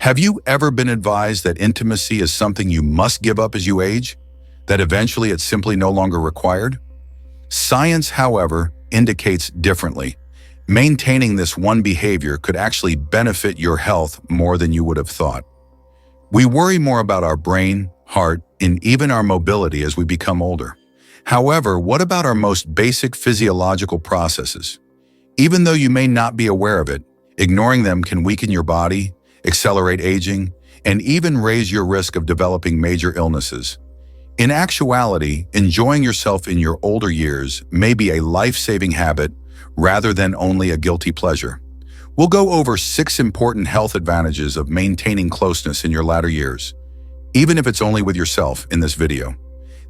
Have you ever been advised that intimacy is something you must give up as you age? That eventually it's simply no longer required? Science, however, indicates differently. Maintaining this one behavior could actually benefit your health more than you would have thought. We worry more about our brain, heart, and even our mobility as we become older. However, what about our most basic physiological processes? Even though you may not be aware of it, ignoring them can weaken your body, accelerate aging, and even raise your risk of developing major illnesses. In actuality, enjoying yourself in your older years may be a life-saving habit rather than only a guilty pleasure. We'll go over 6 important health advantages of maintaining closeness in your latter years, even if it's only with yourself in this video.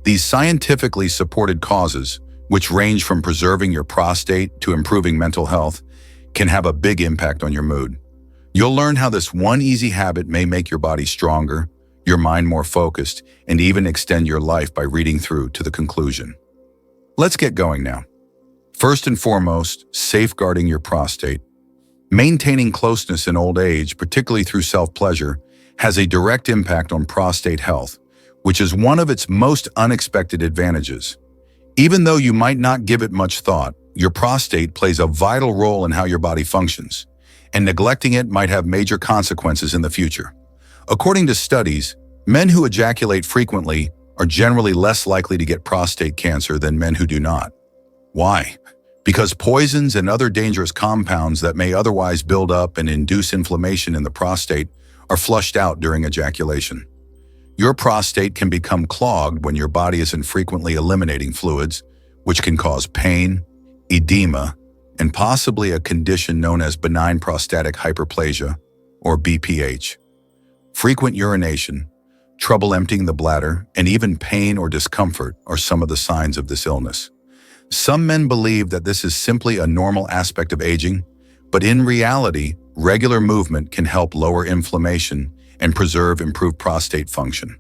These scientifically supported causes, which range from preserving your prostate to improving mental health, can have a big impact on your mood. You'll learn how this one easy habit may make your body stronger, your mind more focused, and even extend your life by reading through to the conclusion. Let's get going now. First and foremost, safeguarding your prostate. Maintaining closeness in old age, particularly through self-pleasure, has a direct impact on prostate health, which is one of its most unexpected advantages. Even though you might not give it much thought, your prostate plays a vital role in how your body functions, and neglecting it might have major consequences in the future. According to studies, men who ejaculate frequently are generally less likely to get prostate cancer than men who do not. Why? Because poisons and other dangerous compounds that may otherwise build up and induce inflammation in the prostate are flushed out during ejaculation. Your prostate can become clogged when your body isn't frequently eliminating fluids, which can cause pain, edema, and possibly a condition known as benign prostatic hyperplasia, or BPH. Frequent urination, trouble emptying the bladder, and even pain or discomfort are some of the signs of this illness. Some men believe that this is simply a normal aspect of aging, but in reality, regular movement can help lower inflammation and preserve improved prostate function.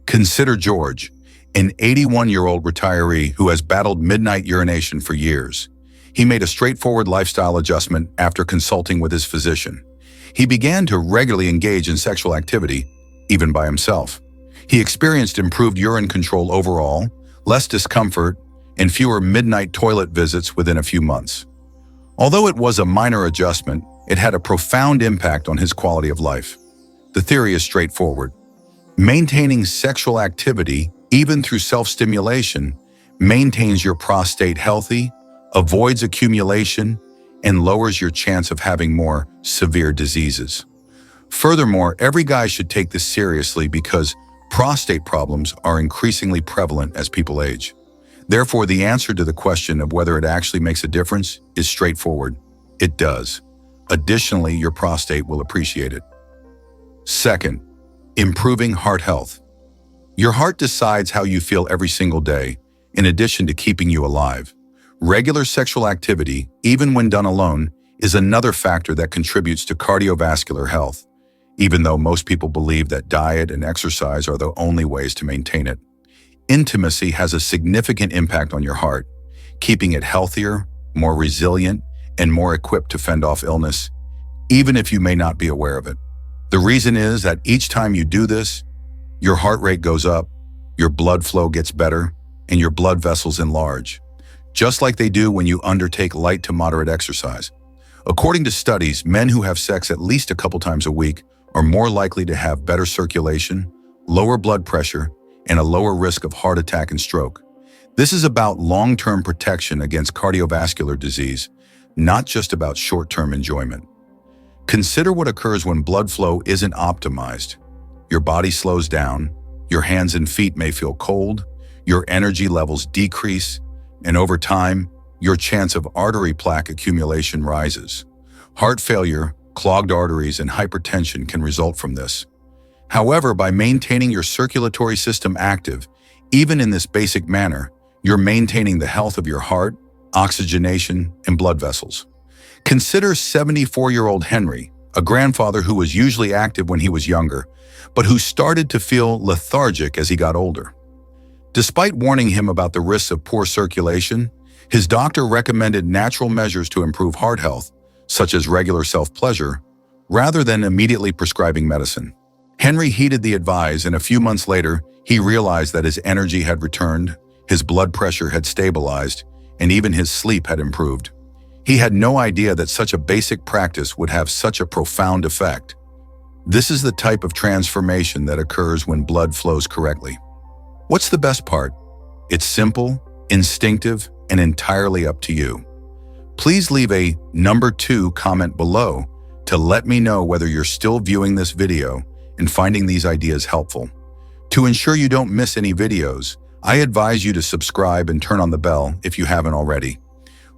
Consider George, an 81-year-old retiree who has battled midnight urination for years. He made a straightforward lifestyle adjustment after consulting with his physician. He began to regularly engage in sexual activity, even by himself. He experienced improved urine control overall, less discomfort, and fewer midnight toilet visits within a few months. Although it was a minor adjustment, it had a profound impact on his quality of life. The theory is straightforward. Maintaining sexual activity, even through self-stimulation, maintains your prostate healthy, avoids accumulation, and lowers your chance of having more severe diseases. Furthermore, every guy should take this seriously because prostate problems are increasingly prevalent as people age. Therefore, the answer to the question of whether it actually makes a difference is straightforward. It does. Additionally, your prostate will appreciate it. Second, improving heart health. Your heart decides how you feel every single day, in addition to keeping you alive. Regular sexual activity, even when done alone, is another factor that contributes to cardiovascular health, even though most people believe that diet and exercise are the only ways to maintain it. Intimacy has a significant impact on your heart, keeping it healthier, more resilient, and more equipped to fend off illness, even if you may not be aware of it. The reason is that each time you do this, your heart rate goes up, your blood flow gets better, and your blood vessels enlarge, just like they do when you undertake light to moderate exercise. According to studies, men who have sex at least a couple times a week are more likely to have better circulation, lower blood pressure, and a lower risk of heart attack and stroke. This is about long-term protection against cardiovascular disease, not just about short-term enjoyment. Consider what occurs when blood flow isn't optimized. Your body slows down, your hands and feet may feel cold, your energy levels decrease, and over time, your chance of artery plaque accumulation rises. Heart failure, clogged arteries, and hypertension can result from this. However, by maintaining your circulatory system active, even in this basic manner, you're maintaining the health of your heart, oxygenation, and blood vessels. Consider 74-year-old Henry, a grandfather who was usually active when he was younger, but who started to feel lethargic as he got older. Despite warning him about the risks of poor circulation, his doctor recommended natural measures to improve heart health, such as regular self-pleasure, rather than immediately prescribing medicine. Henry heeded the advice, and a few months later, he realized that his energy had returned, his blood pressure had stabilized, and even his sleep had improved. He had no idea that such a basic practice would have such a profound effect. This is the type of transformation that occurs when blood flows correctly. What's the best part? It's simple, instinctive, and entirely up to you. Please leave a number 2 comment below to let me know whether you're still viewing this video and finding these ideas helpful. To ensure you don't miss any videos, I advise you to subscribe and turn on the bell if you haven't already.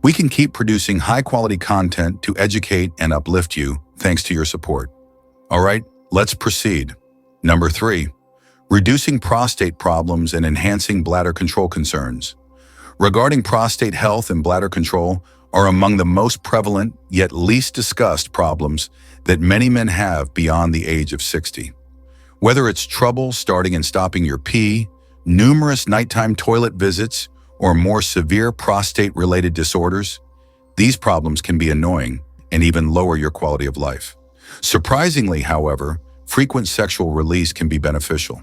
We can keep producing high-quality content to educate and uplift you thanks to your support. All right, let's proceed. Number 3, reducing prostate problems and enhancing bladder control concerns. Regarding prostate health and bladder control are among the most prevalent yet least discussed problems that many men have beyond the age of 60. Whether it's trouble starting and stopping your pee, numerous nighttime toilet visits, or more severe prostate-related disorders, these problems can be annoying and even lower your quality of life. Surprisingly, however, frequent sexual release can be beneficial.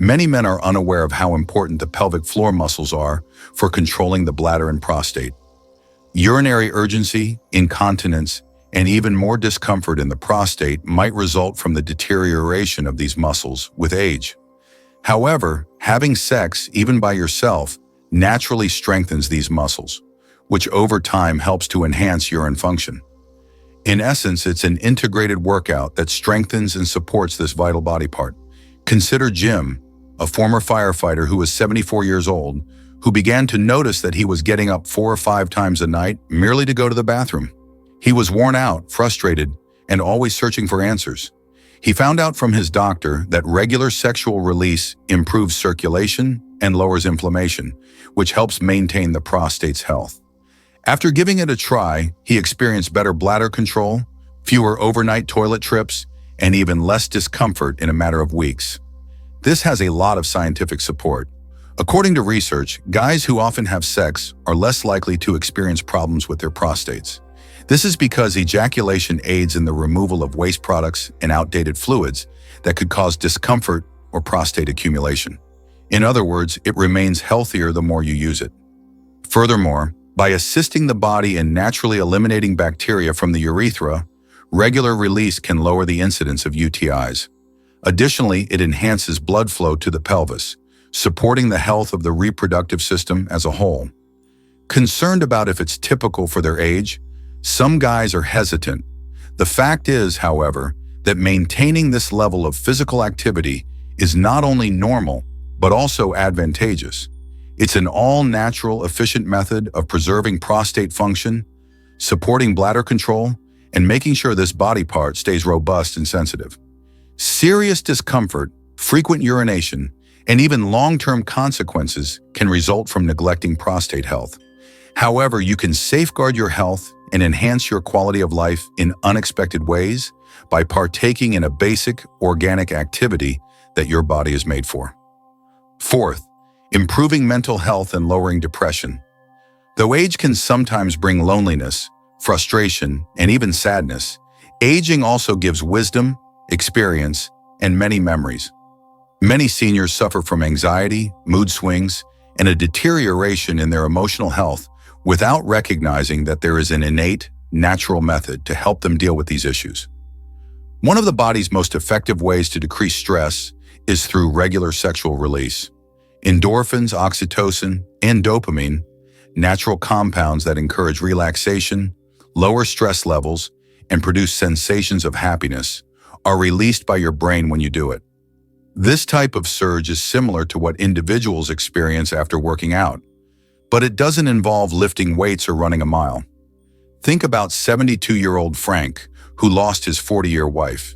Many men are unaware of how important the pelvic floor muscles are for controlling the bladder and prostate. Urinary urgency, incontinence, and even more discomfort in the prostate might result from the deterioration of these muscles with age. However, having sex, even by yourself, naturally strengthens these muscles, which over time helps to enhance urine function. In essence, it's an integrated workout that strengthens and supports this vital body part. Consider Jim, a former firefighter who was 74 years old, who began to notice that he was getting up 4 or 5 times a night merely to go to the bathroom. He was worn out, frustrated, and always searching for answers. He found out from his doctor that regular sexual release improves circulation and lowers inflammation, which helps maintain the prostate's health. After giving it a try, he experienced better bladder control, fewer overnight toilet trips, and even less discomfort in a matter of weeks. This has a lot of scientific support. According to research, guys who often have sex are less likely to experience problems with their prostates. This is because ejaculation aids in the removal of waste products and outdated fluids that could cause discomfort or prostate accumulation. In other words, it remains healthier the more you use it. Furthermore, by assisting the body in naturally eliminating bacteria from the urethra, regular release can lower the incidence of UTIs. Additionally, it enhances blood flow to the pelvis, supporting the health of the reproductive system as a whole. Concerned about if it's typical for their age, some guys are hesitant. The fact is, however, that maintaining this level of physical activity is not only normal, but also advantageous. It's an all-natural, efficient method of preserving prostate function, supporting bladder control, and making sure this body part stays robust and sensitive. Serious discomfort, frequent urination, and even long-term consequences can result from neglecting prostate health. However, you can safeguard your health and enhance your quality of life in unexpected ways by partaking in a basic, organic activity that your body is made for. Fourth, improving mental health and lowering depression. Though age can sometimes bring loneliness, frustration, and even sadness, aging also gives wisdom, experience, and many memories. Many seniors suffer from anxiety, mood swings, and a deterioration in their emotional health without recognizing that there is an innate, natural method to help them deal with these issues. One of the body's most effective ways to decrease stress is through regular sexual release. Endorphins, oxytocin, and dopamine, natural compounds that encourage relaxation, lower stress levels, and produce sensations of happiness, are released by your brain when you do it. This type of surge is similar to what individuals experience after working out, but it doesn't involve lifting weights or running a mile. Think about 72-year-old Frank, who lost his 40-year wife.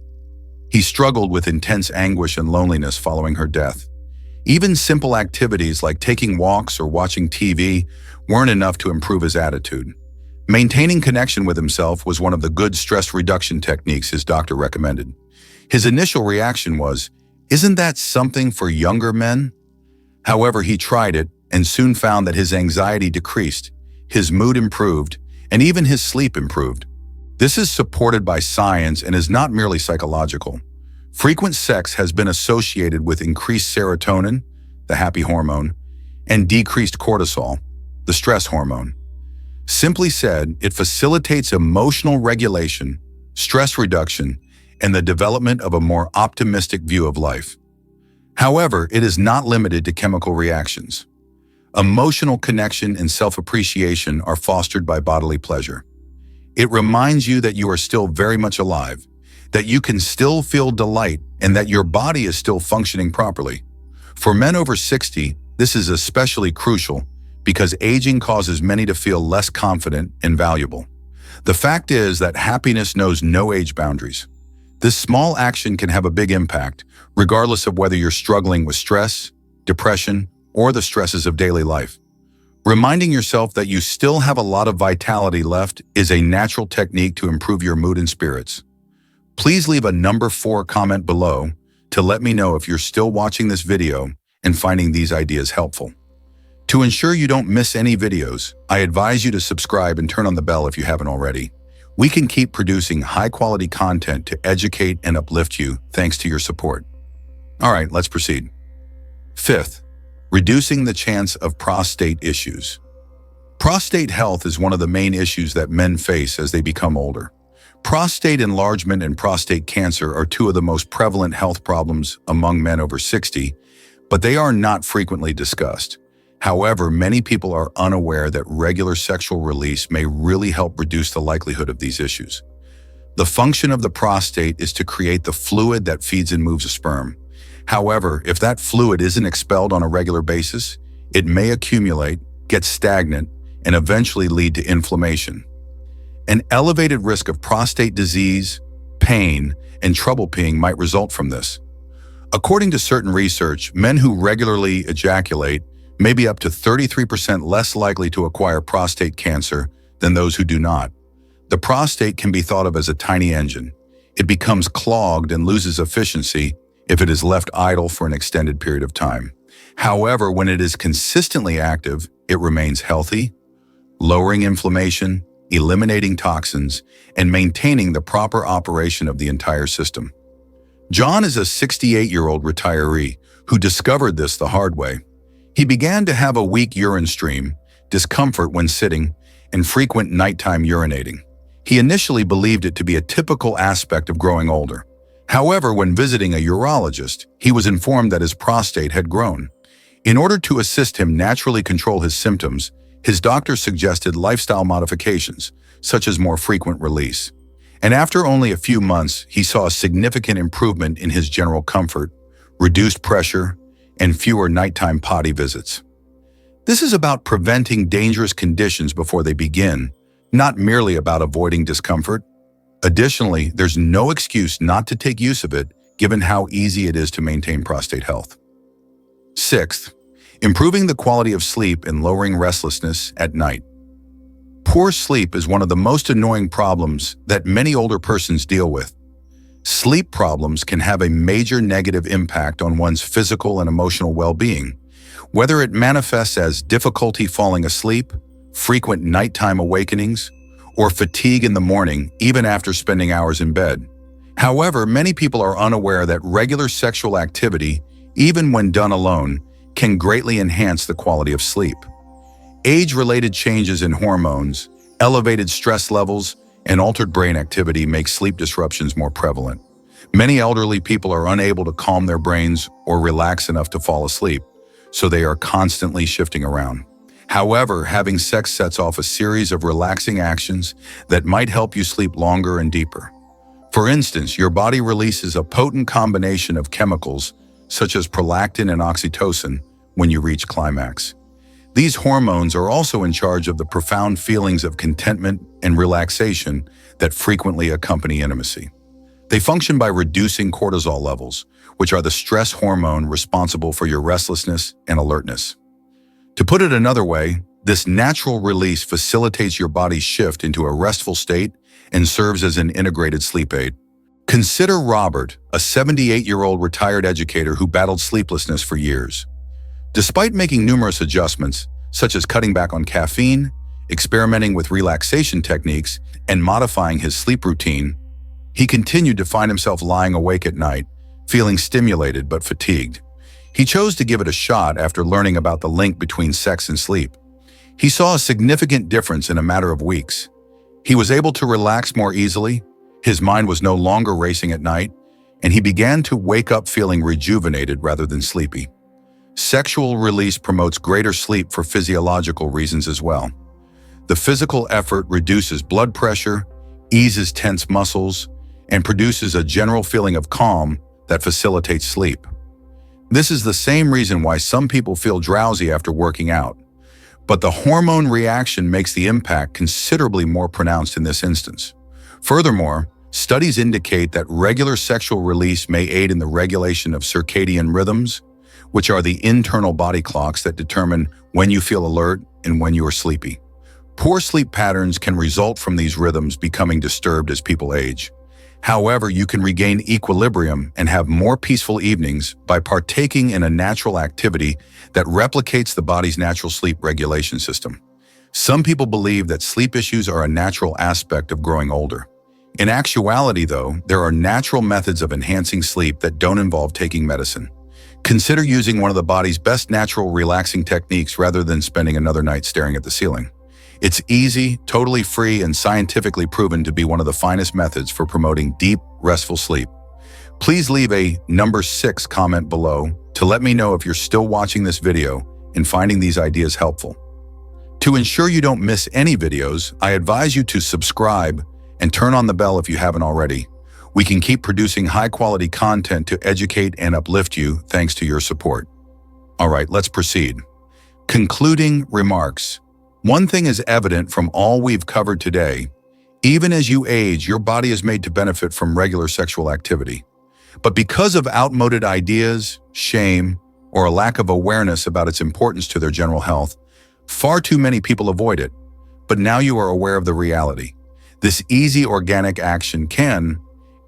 He struggled with intense anguish and loneliness following her death. Even simple activities like taking walks or watching TV weren't enough to improve his attitude. Maintaining connection with himself was one of the good stress reduction techniques his doctor recommended. His initial reaction was, "Isn't that something for younger men?" However, he tried it and soon found that his anxiety decreased, his mood improved, and even his sleep improved. This is supported by science and is not merely psychological. Frequent sex has been associated with increased serotonin, the happy hormone, and decreased cortisol, the stress hormone. Simply said, it facilitates emotional regulation, stress reduction, and the development of a more optimistic view of life. However, it is not limited to chemical reactions. Emotional connection and self-appreciation are fostered by bodily pleasure. It reminds you that you are still very much alive, that you can still feel delight, and that your body is still functioning properly. For men over 60, this is especially crucial because aging causes many to feel less confident and valuable. The fact is that happiness knows no age boundaries. This small action can have a big impact, regardless of whether you're struggling with stress, depression, or the stresses of daily life. Reminding yourself that you still have a lot of vitality left is a natural technique to improve your mood and spirits. Please leave a number 4 comment below to let me know if you're still watching this video and finding these ideas helpful. To ensure you don't miss any videos, I advise you to subscribe and turn on the bell if you haven't already. We can keep producing high-quality content to educate and uplift you thanks to your support. All right, let's proceed. 5th, reducing the chance of prostate issues. Prostate health is one of the main issues that men face as they become older. Prostate enlargement and prostate cancer are 2 of the most prevalent health problems among men over 60, but they are not frequently discussed. However, many people are unaware that regular sexual release may really help reduce the likelihood of these issues. The function of the prostate is to create the fluid that feeds and moves a sperm. However, if that fluid isn't expelled on a regular basis, it may accumulate, get stagnant, and eventually lead to inflammation. An elevated risk of prostate disease, pain, and trouble peeing might result from this. According to certain research, men who regularly ejaculate may be up to 33% less likely to acquire prostate cancer than those who do not. The prostate can be thought of as a tiny engine. It becomes clogged and loses efficiency if it is left idle for an extended period of time. However, when it is consistently active, it remains healthy, lowering inflammation, eliminating toxins, and maintaining the proper operation of the entire system. John is a 68-year-old retiree who discovered this the hard way. He began to have a weak urine stream, discomfort when sitting, and frequent nighttime urinating. He initially believed it to be a typical aspect of growing older. However, when visiting a urologist, he was informed that his prostate had grown. In order to assist him naturally control his symptoms, his doctor suggested lifestyle modifications, such as more frequent release. And after only a few months, he saw a significant improvement in his general comfort, reduced pressure, and fewer nighttime potty visits. This is about preventing dangerous conditions before they begin, not merely about avoiding discomfort. Additionally, there's no excuse not to take use of it, given how easy it is to maintain prostate health. 6th, improving the quality of sleep and lowering restlessness at night. Poor sleep is one of the most annoying problems that many older persons deal with. Sleep problems can have a major negative impact on one's physical and emotional well-being, whether it manifests as difficulty falling asleep, frequent nighttime awakenings, or fatigue in the morning, even after spending hours in bed. However, many people are unaware that regular sexual activity, even when done alone, can greatly enhance the quality of sleep. Age-related changes in hormones, elevated stress levels, and altered brain activity make sleep disruptions more prevalent. Many elderly people are unable to calm their brains or relax enough to fall asleep, so they are constantly shifting around. However, having sex sets off a series of relaxing actions that might help you sleep longer and deeper. For instance, your body releases a potent combination of chemicals such as prolactin and oxytocin when you reach climax. These hormones are also in charge of the profound feelings of contentment and relaxation that frequently accompany intimacy. They function by reducing cortisol levels, which are the stress hormone responsible for your restlessness and alertness. To put it another way, this natural release facilitates your body's shift into a restful state and serves as an integrated sleep aid. Consider Robert, a 78-year-old retired educator who battled sleeplessness for years. Despite making numerous adjustments, such as cutting back on caffeine, experimenting with relaxation techniques, and modifying his sleep routine, he continued to find himself lying awake at night, feeling stimulated but fatigued. He chose to give it a shot after learning about the link between sex and sleep. He saw a significant difference in a matter of weeks. He was able to relax more easily, his mind was no longer racing at night, and he began to wake up feeling rejuvenated rather than sleepy. Sexual release promotes greater sleep for physiological reasons as well. The physical effort reduces blood pressure, eases tense muscles, and produces a general feeling of calm that facilitates sleep. This is the same reason why some people feel drowsy after working out. But the hormone reaction makes the impact considerably more pronounced in this instance. Furthermore, studies indicate that regular sexual release may aid in the regulation of circadian rhythms, which are the internal body clocks that determine when you feel alert and when you are sleepy. Poor sleep patterns can result from these rhythms becoming disturbed as people age. However, you can regain equilibrium and have more peaceful evenings by partaking in a natural activity that replicates the body's natural sleep regulation system. Some people believe that sleep issues are a natural aspect of growing older. In actuality, though, there are natural methods of enhancing sleep that don't involve taking medicine. Consider using one of the body's best natural relaxing techniques rather than spending another night staring at the ceiling. It's easy, totally free, and scientifically proven to be one of the finest methods for promoting deep, restful sleep. Please leave a number 6 comment below to let me know if you're still watching this video and finding these ideas helpful. To ensure you don't miss any videos, I advise you to subscribe and turn on the bell if you haven't already. We can keep producing high-quality content to educate and uplift you thanks to your support. All right, let's proceed. Concluding remarks. One thing is evident from all we've covered today. Even as you age, your body is made to benefit from regular sexual activity. But because of outmoded ideas, shame, or a lack of awareness about its importance to their general health, far too many people avoid it. But now you are aware of the reality. This easy organic action can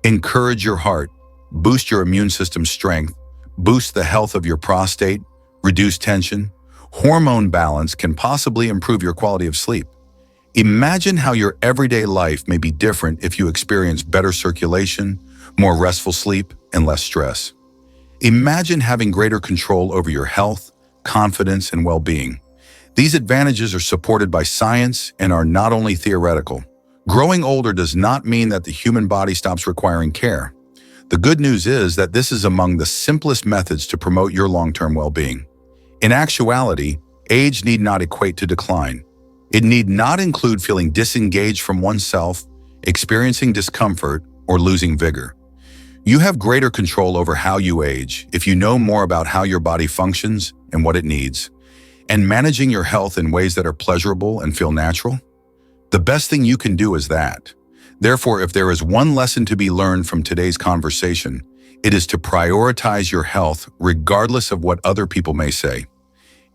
encourage your heart, boost your immune system's strength, boost the health of your prostate, reduce tension. Hormone balance can possibly improve your quality of sleep. Imagine how your everyday life may be different if you experience better circulation, more restful sleep, and less stress. Imagine having greater control over your health, confidence, and well-being. These advantages are supported by science and are not only theoretical. Growing older does not mean that the human body stops requiring care. The good news is that this is among the simplest methods to promote your long-term well-being. In actuality, age need not equate to decline. It need not include feeling disengaged from oneself, experiencing discomfort, or losing vigor. You have greater control over how you age if you know more about how your body functions and what it needs, and managing your health in ways that are pleasurable and feel natural. The best thing you can do is that. Therefore, if there is one lesson to be learned from today's conversation, it is to prioritize your health regardless of what other people may say.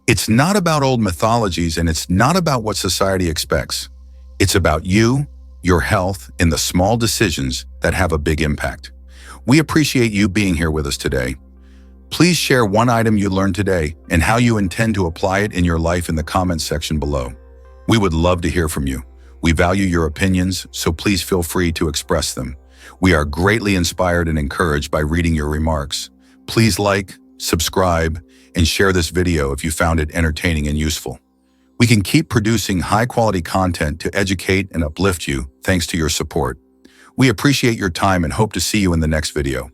It's not about old mythologies and it's not about what society expects. It's about you, your health, and the small decisions that have a big impact. We appreciate you being here with us today. Please share one item you learned today and how you intend to apply it in your life in the comments section below. We would love to hear from you. We value your opinions, so please feel free to express them. We are greatly inspired and encouraged by reading your remarks. Please like, subscribe, and share this video if you found it entertaining and useful. We can keep producing high-quality content to educate and uplift you thanks to your support. We appreciate your time and hope to see you in the next video.